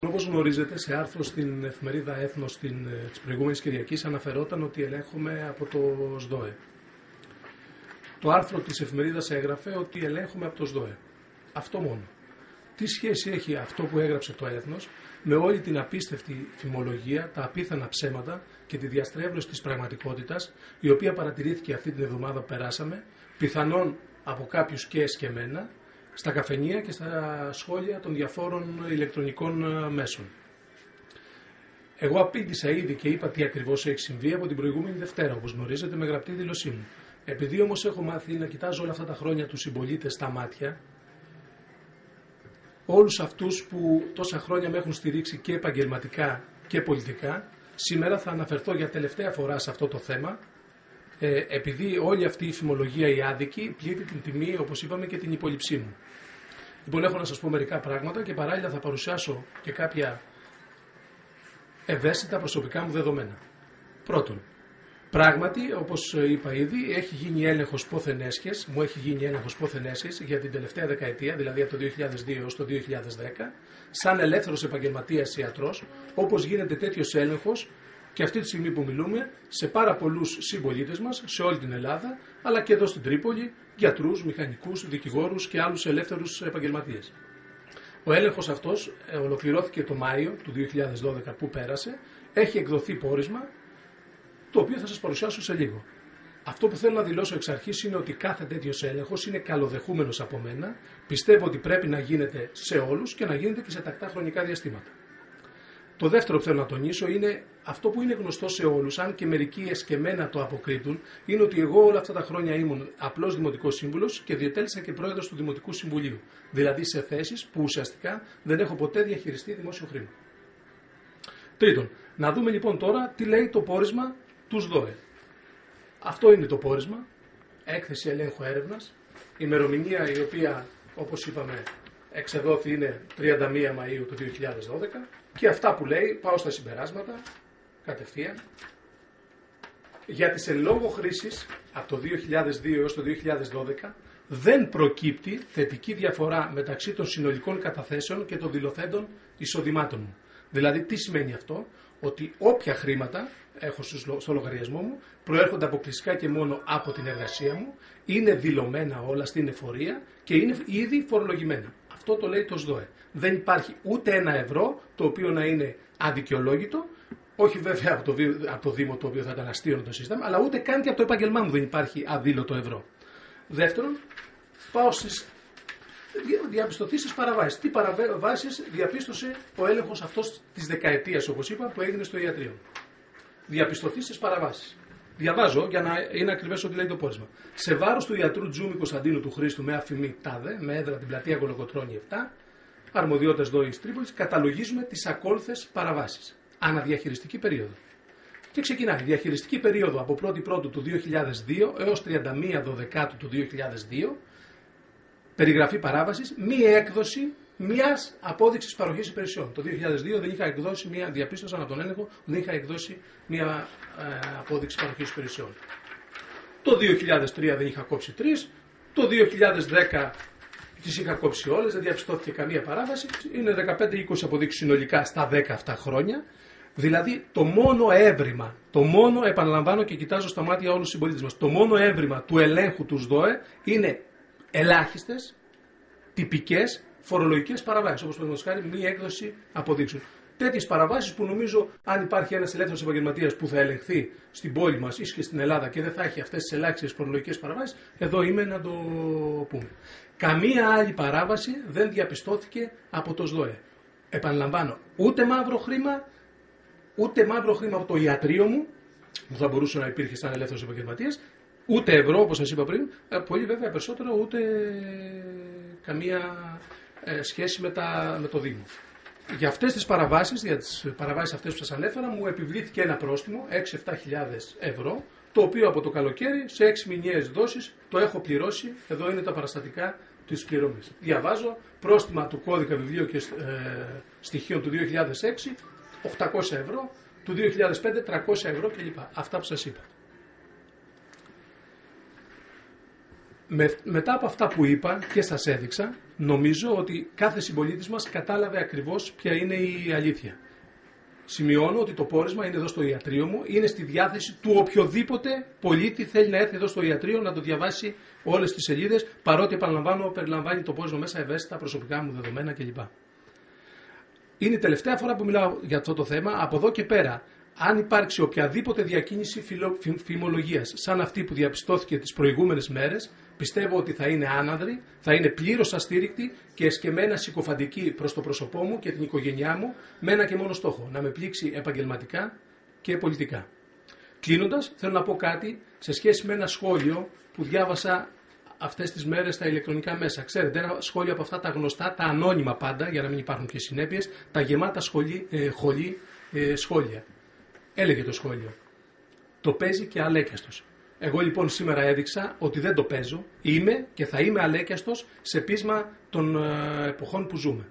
Όπως γνωρίζετε, σε άρθρο στην εφημερίδα Έθνος της προηγούμενης Κυριακής αναφερόταν ότι ελέγχουμε από το ΣΔΟΕ. Το άρθρο της εφημερίδας έγραφε ότι ελέγχουμε από το ΣΔΟΕ. Αυτό μόνο. Τι σχέση έχει αυτό που έγραψε το Έθνος με όλη την απίστευτη φημολογία, τα απίθανα ψέματα και τη διαστρέβλωση της πραγματικότητας, η οποία παρατηρήθηκε αυτή την εβδομάδα που περάσαμε, πιθανόν από κάποιους και εσκεμμένα, στα καφενεία και στα σχόλια των διαφόρων ηλεκτρονικών μέσων. Εγώ απήντησα ήδη και είπα τι ακριβώς έχει συμβεί από την προηγούμενη Δευτέρα, όπως γνωρίζετε, με γραπτή δήλωσή μου. Επειδή όμως έχω μάθει να κοιτάζω όλα αυτά τα χρόνια τους συμπολίτες στα μάτια, όλους αυτούς που τόσα χρόνια με έχουν στηρίξει και επαγγελματικά και πολιτικά, σήμερα θα αναφερθώ για τελευταία φορά σε αυτό το θέμα, επειδή όλη αυτή η φημολογία η άδικη πλήττει την τιμή, όπως είπαμε, και την υπόλοιψή μου. Λοιπόν, έχω να σας πω μερικά πράγματα και παράλληλα θα παρουσιάσω και κάποια ευαίσθητα προσωπικά μου δεδομένα. Πρώτον, πράγματι, όπως είπα ήδη, έχει γίνει έλεγχος πόθεν έσχες, μου έχει γίνει έλεγχος πόθεν έσχες για την τελευταία δεκαετία, δηλαδή από το 2002 έως το 2010, σαν ελεύθερος επαγγελματίας ιατρός, όπως γίνεται τέτοιος έλεγχος και αυτή τη στιγμή που μιλούμε σε πάρα πολλούς συμπολίτες μας, σε όλη την Ελλάδα, αλλά και εδώ στην Τρίπολη, γιατρούς, μηχανικούς, δικηγόρους και άλλους ελεύθερους επαγγελματίες. Ο έλεγχος αυτός ολοκληρώθηκε το Μάιο του 2012 που πέρασε, έχει εκδοθεί πόρισμα, το οποίο θα σας παρουσιάσω σε λίγο. Αυτό που θέλω να δηλώσω εξ αρχής είναι ότι κάθε τέτοιος έλεγχος είναι καλοδεχούμενος από μένα, πιστεύω ότι πρέπει να γίνεται σε όλους και να γίνεται και σε τακτά χρονικά διαστήματα. Το δεύτερο που θέλω να τονίσω είναι αυτό που είναι γνωστό σε όλους, αν και μερικοί εσκεμμένα το αποκρύπτουν, είναι ότι εγώ όλα αυτά τα χρόνια ήμουν απλός δημοτικός σύμβουλος και διετέλεσα και πρόεδρος του Δημοτικού Συμβουλίου. Δηλαδή σε θέσεις που ουσιαστικά δεν έχω ποτέ διαχειριστεί δημόσιο χρήμα. Τρίτον, να δούμε λοιπόν τώρα τι λέει το πόρισμα του ΣΔΟΕ. Αυτό είναι το πόρισμα, έκθεση ελέγχου έρευνας, ημερομηνία η οποία, όπως είπαμε, εξεδόθη είναι 31 Μαΐου του 2012 και αυτά που λέει, πάω στα συμπεράσματα, κατευθείαν. Για τις εν λόγω χρήσεις από το 2002 έως το 2012 δεν προκύπτει θετική διαφορά μεταξύ των συνολικών καταθέσεων και των δηλωθέντων εισοδημάτων μου. Δηλαδή τι σημαίνει αυτό? Ότι όποια χρήματα έχω στο λογαριασμό μου προέρχονται αποκλειστικά και μόνο από την εργασία μου, είναι δηλωμένα όλα στην εφορία και είναι ήδη φορολογημένα. Αυτό το λέει το ΣΔΟΕ. Δεν υπάρχει ούτε ένα ευρώ το οποίο να είναι αδικαιολόγητο, όχι βέβαια από το Δήμο το οποίο θα ήταν αστείο το σύστημα, αλλά ούτε καν και από το επάγγελμά μου δεν υπάρχει αδήλωτο ευρώ. Δεύτερον, πάω στις διαπιστωθήσεις παραβάσεις. Τι παραβάσεις διαπίστωσε ο έλεγχος αυτός της δεκαετίας, όπως είπα, που έγινε στο ιατρείο. Διαπιστωθήσεις παραβάσεις. Διαβάζω για να είναι ακριβές ό,τι λέει το πόρισμα. Σε βάρος του ιατρού Τζούμι Κωνσταντίνου του Χρήστου με αφημί ΤΑΔΕ, με έδρα την πλατεία Κολοκοτρώνη 7, αρμοδιότητας ΔΟΗ Τρίπολης, καταλογίζουμε τις ακόλουθες παραβάσεις. Αναδιαχειριστική περίοδο. Και ξεκινάει. Διαχειριστική περίοδο από 1η Πρώτου του 2002 έως 31 Δωδεκάτου του 2002. Περιγραφή παράβασης, μία έκδοση μιας απόδειξης παροχής υπηρεσιών. Το 2002 δεν είχα εκδώσει μία, διαπίστωσαν από τον έλεγχο, δεν είχα εκδώσει μία απόδειξη παροχής υπηρεσιών. Το 2003 δεν είχα κόψει 3, το 2010 τις είχα κόψει όλες, δεν διαπιστώθηκε καμία παράβαση. Είναι 15-20 αποδείξεις συνολικά στα 10 αυτά χρόνια. Δηλαδή το μόνο έβριμα, επαναλαμβάνω και κοιτάζω στα μάτια όλους τους συμπολίτες μας, το μόνο έβριμα του ελέγχου του ΣΔΟΕ είναι ελάχιστες, τυπικές, φορολογικές παραβάσεις, όπως παραδείγματος χάρη μη έκδοση αποδείξεων. Τέτοιες παραβάσεις που νομίζω αν υπάρχει ένας ελεύθερος επαγγελματίας που θα ελεγχθεί στην πόλη μας ή και στην Ελλάδα και δεν θα έχει αυτές τις ελάχιστες φορολογικές παραβάσεις, εδώ είμαι να το πούμε. Καμία άλλη παράβαση δεν διαπιστώθηκε από το ΣΔΟΕ. Επαναλαμβάνω, ούτε μαύρο χρήμα από το ιατρείο μου, που θα μπορούσε να υπήρχε σαν ελεύθερος επαγγελματίας, ούτε ευρώ, όπως σας είπα πριν, πολύ βέβαια περισσότερο, ούτε καμία σχέση με το Δήμο. Για αυτές τις παραβάσεις, για τις παραβάσεις αυτές που σας ανέφερα, μου επιβλήθηκε ένα πρόστιμο 6-7 χιλιάδες ευρώ, το οποίο από το καλοκαίρι σε 6 μηνιαίες δόσεις το έχω πληρώσει. Εδώ είναι τα παραστατικά της πληρωμής. Διαβάζω πρόστιμα του κώδικα βιβλίου και στοιχείων του 2006, 800 ευρώ, του 2005 300 ευρώ κλπ. Αυτά που σας είπα. Μετά από αυτά που είπα και σας έδειξα, νομίζω ότι κάθε συμπολίτης μας κατάλαβε ακριβώς ποια είναι η αλήθεια. Σημειώνω ότι το πόρισμα είναι εδώ στο ιατρείο μου, είναι στη διάθεση του οποιοδήποτε πολίτη θέλει να έρθει εδώ στο ιατρείο να το διαβάσει όλες τις σελίδες, παρότι επαναλαμβάνω περιλαμβάνει το πόρισμα μέσα ευαίσθητα προσωπικά μου δεδομένα κλπ. Είναι η τελευταία φορά που μιλάω για αυτό το θέμα. Από εδώ και πέρα, αν υπάρξει οποιαδήποτε διακίνηση φημολογίας σαν αυτή που διαπιστώθηκε τις προηγούμενες μέρες, πιστεύω ότι θα είναι άναδρη, θα είναι πλήρως αστήρικτη και εσκεμμένα συκοφαντική προς το πρόσωπό μου και την οικογένειά μου, με ένα και μόνο στόχο, να με πλήξει επαγγελματικά και πολιτικά. Κλείνοντας, θέλω να πω κάτι σε σχέση με ένα σχόλιο που διάβασα αυτές τις μέρες στα ηλεκτρονικά μέσα. Ξέρετε, ένα σχόλιο από αυτά τα γνωστά, τα ανώνυμα πάντα, για να μην υπάρχουν και συνέπειες, τα γεμάτα σχόλια. Έλεγε το σχόλιο: το παίζει και αλέκιαστος. Εγώ λοιπόν σήμερα έδειξα ότι δεν το παίζω, είμαι και θα είμαι αλέκιαστος σε πείσμα των εποχών που ζούμε.